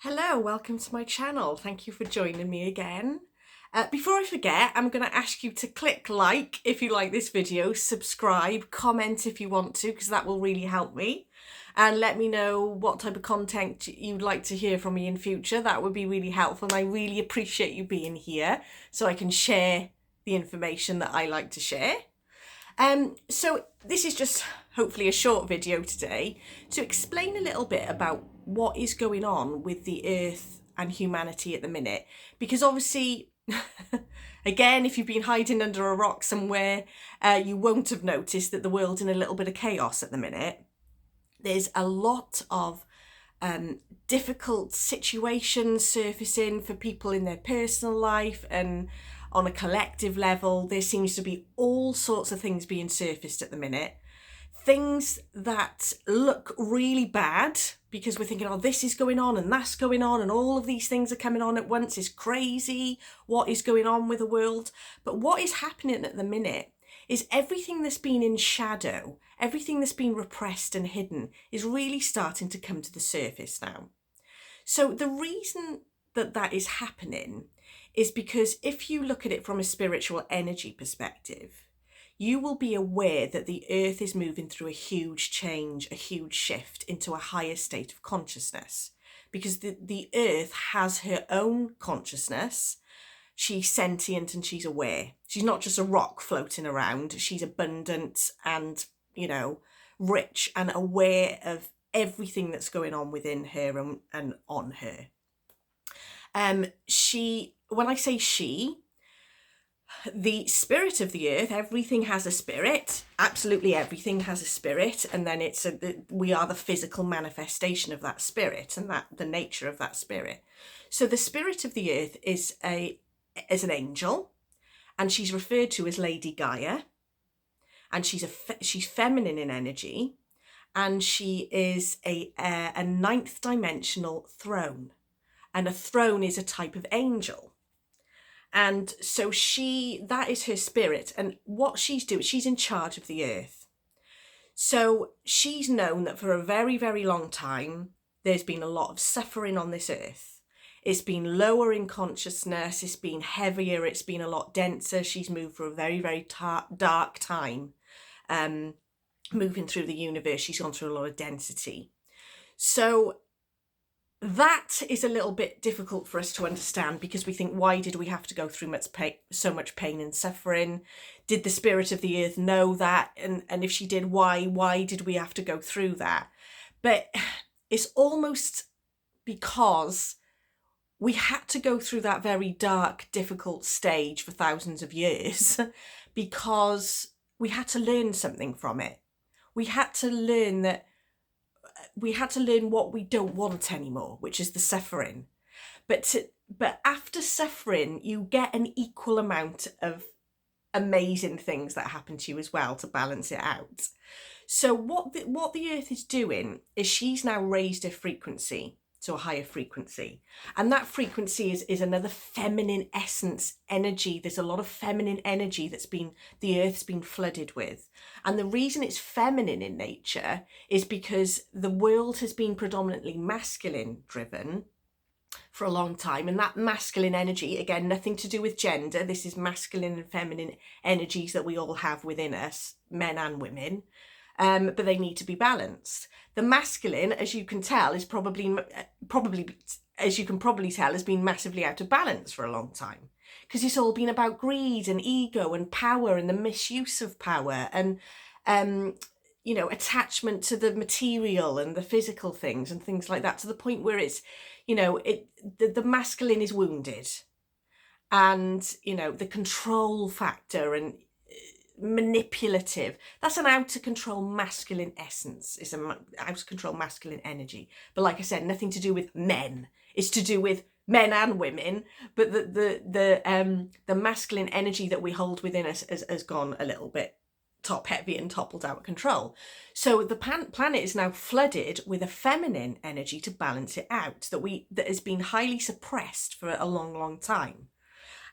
Hello, welcome to my channel. Thank you for joining me again. Before I forget, I'm going to ask you to click like if you like this video, subscribe, comment if you want to, because that will really help me. And let me know what type of content you'd like to hear from me in future. That would be really helpful. And I really appreciate you being here so I can share the information that I like to share. So this is just hopefully a short video today to explain a little bit about what is going on with the earth and humanity at the minute, because obviously again, if you've been hiding under a rock somewhere, you won't have noticed that the world's in a little bit of chaos at the minute. There's a lot of difficult situations surfacing for people in their personal life, and on a collective level there seems to be all sorts of things being surfaced at the minute, things that look really bad because we're thinking, oh, this is going on and that's going on and all of these things are coming on at once. Is crazy what is going on with the world. But what is happening at the minute is everything that's been in shadow, everything that's been repressed and hidden is really starting to come to the surface now. So the reason that that is happening is because if you look at it from a spiritual energy perspective, you will be aware that the earth is moving through a huge change, a huge shift into a higher state of consciousness, because the earth has her own consciousness. She's sentient and she's aware. She's not just a rock floating around. She's abundant and, rich and aware of everything that's going on within her and on her. When I say she, the spirit of the earth, everything has a spirit. Absolutely everything has a spirit, and then we are the physical manifestation of that spirit and the nature of that spirit. So the spirit of the earth is an angel, and she's referred to as Lady Gaia, and she's feminine in energy, and she is a ninth dimensional throne, and a throne is a type of angel. And so that is her spirit, and what she's doing, she's in charge of the earth. So she's known that for a very, very long time, there's been a lot of suffering on this earth. It's been lower in consciousness, it's been heavier, it's been a lot denser. She's moved through a very, very dark time. Moving through the universe, she's gone through a lot of density. So that is a little bit difficult for us to understand, because we think, why did we have to go through so much pain and suffering? Did the spirit of the earth know that? And if she did, why did we have to go through that? But it's almost because we had to go through that very dark, difficult stage for thousands of years because we had to learn something from it. We had to learn what we don't want anymore, which is the suffering. But after suffering, you get an equal amount of amazing things that happen to you as well to balance it out. So what the earth is doing is she's now raised her frequency to a higher frequency, and that frequency is another feminine essence energy. There's a lot of feminine energy the earth's been flooded with, and the reason it's feminine in nature is because the world has been predominantly masculine driven for a long time, and that masculine energy, again, nothing to do with gender, this is masculine and feminine energies that we all have within us, men and women, but they need to be balanced. The masculine, as you can tell, is probably, as you can probably tell, has been massively out of balance for a long time, because it's all been about greed and ego and power and the misuse of power and attachment to the material and the physical things and things like that, to the point where it's, the masculine is wounded, and the control factor and manipulative, that's an out of control masculine essence. It's an out of control masculine energy, but like I said, nothing to do with men. It's to do with men and women, but the masculine energy that we hold within us has gone a little bit top heavy and toppled out of control. So the planet is now flooded with a feminine energy to balance it out, that has been highly suppressed for a long time.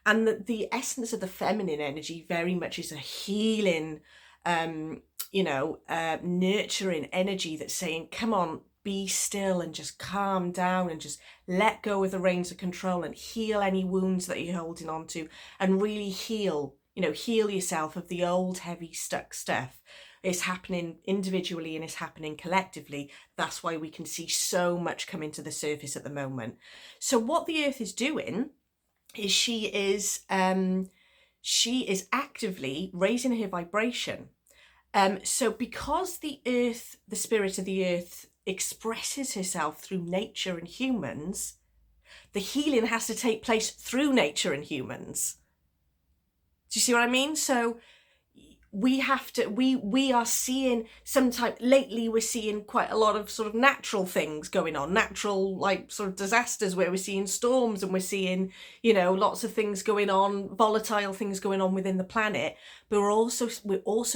And the essence of the feminine energy very much is a healing, nurturing energy that's saying, come on, be still and just calm down and just let go of the reins of control and heal any wounds that you're holding on to, and really heal, heal yourself of the old heavy stuck stuff. It's happening individually and it's happening collectively. That's why we can see so much coming to the surface at the moment. So what the earth is doing is she is actively raising her vibration. So because the earth, the spirit of the earth, expresses herself through nature and humans, the healing has to take place through nature and humans. Do you see what I mean? So we have to, we are seeing lately we're seeing quite a lot of sort of natural things going on, natural like sort of disasters where we're seeing storms and we're seeing, lots of things going on, volatile things going on within the planet. But we're also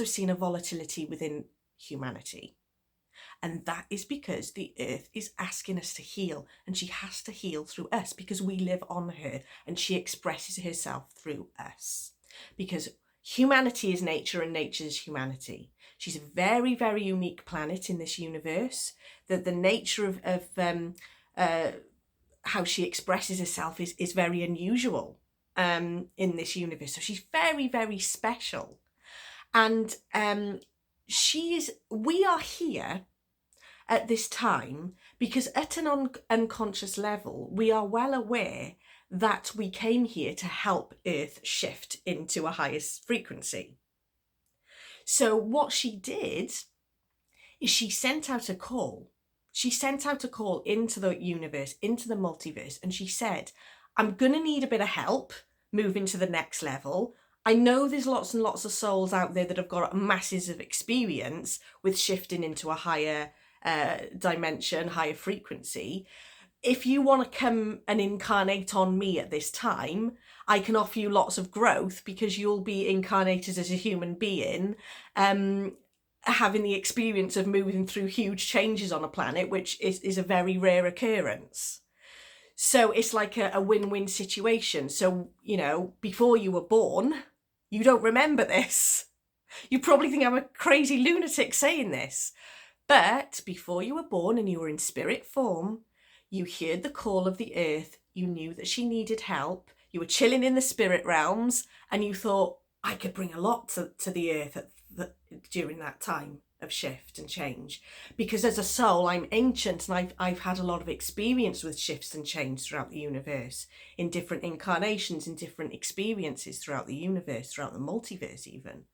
seeing a volatility within humanity. And that is because the earth is asking us to heal, and she has to heal through us because we live on her and she expresses herself through us. Because humanity is nature and nature is humanity. She's a very, very unique planet in this universe. That the nature of how she expresses herself is very unusual in this universe. So she's very, very special. And we are here at this time because at an unconscious level, we are well aware that we came here to help Earth shift into a higher frequency. So what she did is she sent out a call. She sent out a call into the universe, into the multiverse, and she said, I'm going to need a bit of help moving to the next level. I know there's lots and lots of souls out there that have got masses of experience with shifting into a higher dimension, higher frequency. If you want to come and incarnate on me at this time, I can offer you lots of growth because you'll be incarnated as a human being, having the experience of moving through huge changes on a planet, which is a very rare occurrence. So it's like a win-win situation. So, before you were born, you don't remember this. You probably think I'm a crazy lunatic saying this. But before you were born and you were in spirit form, you heard the call of the earth, you knew that she needed help, you were chilling in the spirit realms, and you thought, I could bring a lot to the earth during that time of shift and change. Because as a soul, I'm ancient and I've had a lot of experience with shifts and change throughout the universe, in different incarnations, in different experiences throughout the universe, throughout the multiverse even,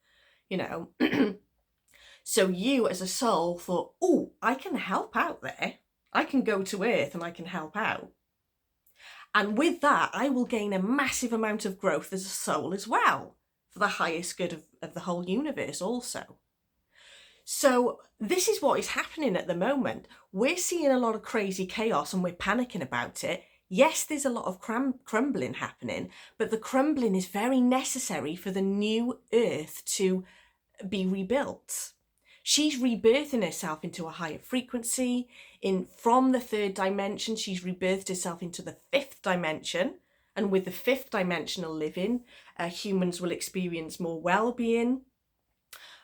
So you as a soul thought, oh, I can help out there. I can go to Earth and I can help out. And with that, I will gain a massive amount of growth as a soul as well, for the highest good of the whole universe also. So this is what is happening at the moment. We're seeing a lot of crazy chaos and we're panicking about it. Yes, there's a lot of crumbling happening, but the crumbling is very necessary for the new Earth to be rebuilt. She's rebirthing herself into a higher frequency. From the third dimension, she's rebirthed herself into the fifth dimension. And with the fifth dimensional living, humans will experience more well-being,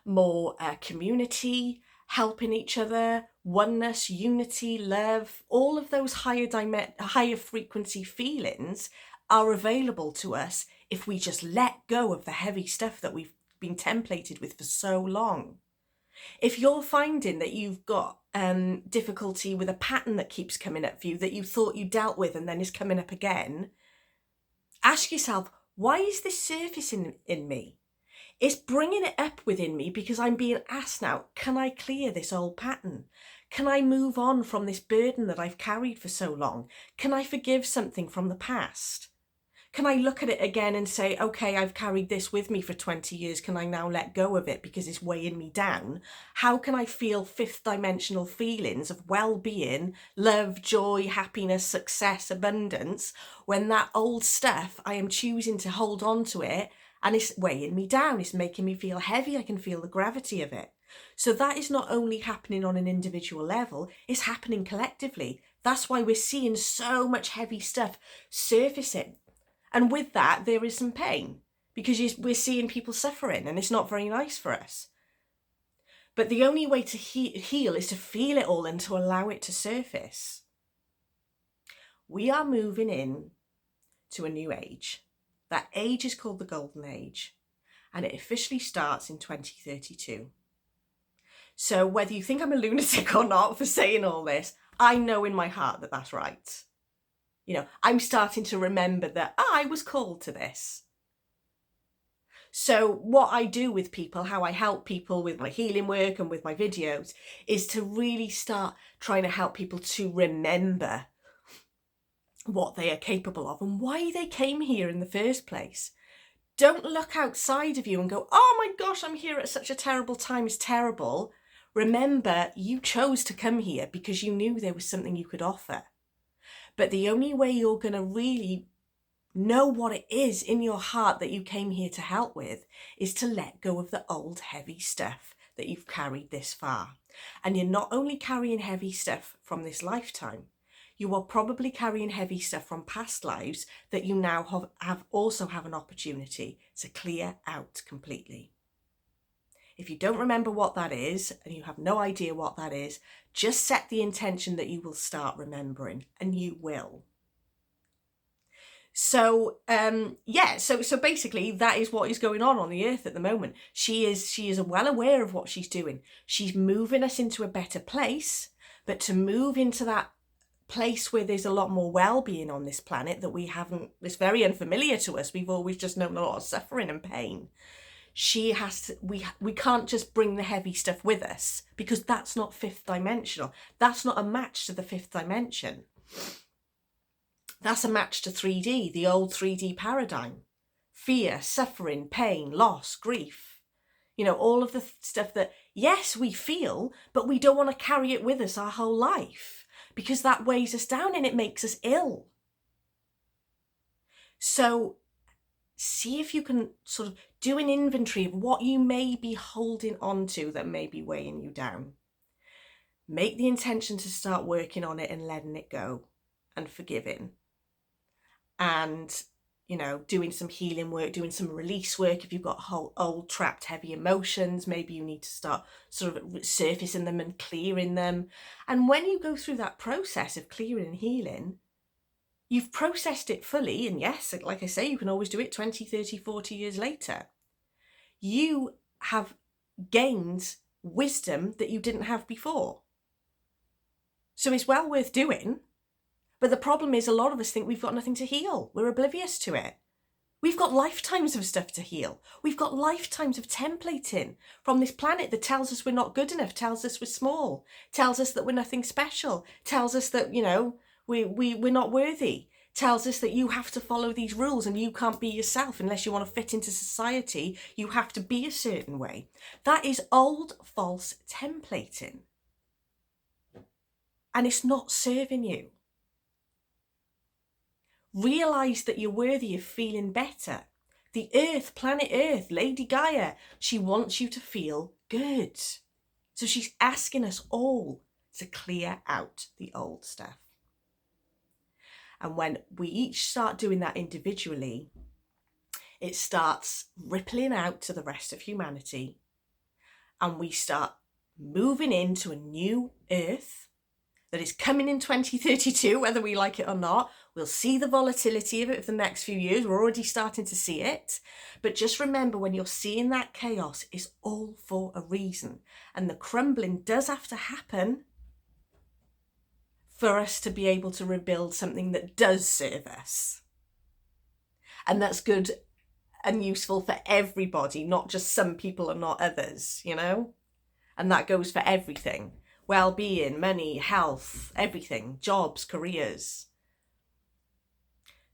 more community, helping each other, oneness, unity, love. All of those higher frequency feelings are available to us if we just let go of the heavy stuff that we've been templated with for so long. If you're finding that you've got difficulty with a pattern that keeps coming up for you that you thought you dealt with and then is coming up again, ask yourself, why is this surfacing in me? It's bringing it up within me because I'm being asked now, can I clear this old pattern? Can I move on from this burden that I've carried for so long? Can I forgive something from the past? Can I look at it again and say, okay, I've carried this with me for 20 years. Can I now let go of it because it's weighing me down? How can I feel fifth dimensional feelings of well-being, love, joy, happiness, success, abundance, when that old stuff, I am choosing to hold on to it and it's weighing me down. It's making me feel heavy. I can feel the gravity of it. So that is not only happening on an individual level, it's happening collectively. That's why we're seeing so much heavy stuff surfacing. And with that, there is some pain because we're seeing people suffering and it's not very nice for us. But the only way to heal is to feel it all and to allow it to surface. We are moving in to a new age. That age is called the Golden Age, and it officially starts in 2032. So whether you think I'm a lunatic or not for saying all this, I know in my heart that that's right. You know, I'm starting to remember that I was called to this. So what I do with people, how I help people with my healing work and with my videos, is to really start trying to help people to remember what they are capable of and why they came here in the first place. Don't look outside of you and go, oh my gosh, I'm here at such a terrible time. It's terrible. Remember, you chose to come here because you knew there was something you could offer. But the only way you're going to really know what it is in your heart that you came here to help with is to let go of the old heavy stuff that you've carried this far. And you're not only carrying heavy stuff from this lifetime, you are probably carrying heavy stuff from past lives that you now also have an opportunity to clear out completely. If you don't remember what that is and you have no idea what that is, just set the intention that you will start remembering, and you will. So so basically that is what is going on the earth at the moment. She is well aware of what she's doing. She's moving us into a better place, but to move into that place where there's a lot more well-being on this planet that we haven't, it's very unfamiliar to us. We've always just known a lot of suffering and pain. She has to, we can't just bring the heavy stuff with us, because that's not fifth dimensional. That's not a match to the fifth dimension. That's a match to 3D, the old 3D paradigm. Fear, suffering, pain, loss, grief. You know, all of the stuff that, yes, we feel, but we don't want to carry it with us our whole life, because that weighs us down and it makes us ill. So see if you can sort of do an inventory of what you may be holding on to that may be weighing you down. Make the intention to start working on it and letting it go and forgiving. And, you know, doing some healing work, doing some release work. If you've got whole old trapped heavy emotions, maybe you need to start sort of surfacing them and clearing them. And when you go through that process of clearing and healing, you've processed it fully. And yes, like I say, you can always do it 20, 30, 40 years later. You have gained wisdom that you didn't have before. So it's well worth doing. But the problem is, a lot of us think we've got nothing to heal. We're oblivious to it. We've got lifetimes of stuff to heal. We've got lifetimes of templating from this planet that tells us we're not good enough, tells us we're small, tells us that we're nothing special, tells us that, you know, we're not worthy, tells us that you have to follow these rules and you can't be yourself unless you want to fit into society. You have to be a certain way. That is old, false templating. And it's not serving you. Realise that you're worthy of feeling better. The Earth, planet Earth, Lady Gaia, she wants you to feel good. So she's asking us all to clear out the old stuff. And when we each start doing that individually, it starts rippling out to the rest of humanity. And we start moving into a new Earth that is coming in 2032, whether we like it or not. We'll see the volatility of it for the next few years. We're already starting to see it. But just remember, when you're seeing that chaos, it's all for a reason. And the crumbling does have to happen for us to be able to rebuild something that does serve us. And that's good and useful for everybody, not just some people and not others, you know? And that goes for everything. Well-being, money, health, everything, jobs, careers.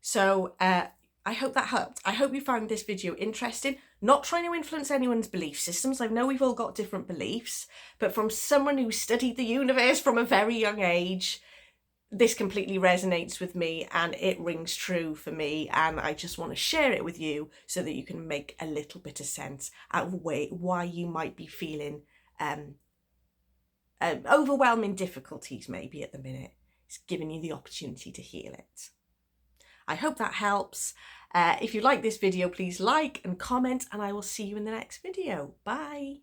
So I hope that helped. I hope you found this video interesting. Not trying to influence anyone's belief systems. I know we've all got different beliefs, but from someone who studied the universe from a very young age, this completely resonates with me and it rings true for me. And I just want to share it with you so that you can make a little bit of sense out of why you might be feeling overwhelming difficulties maybe at the minute. It's giving you the opportunity to heal it. I hope that helps. If you like this video, please like and comment, and I will see you in the next video. Bye.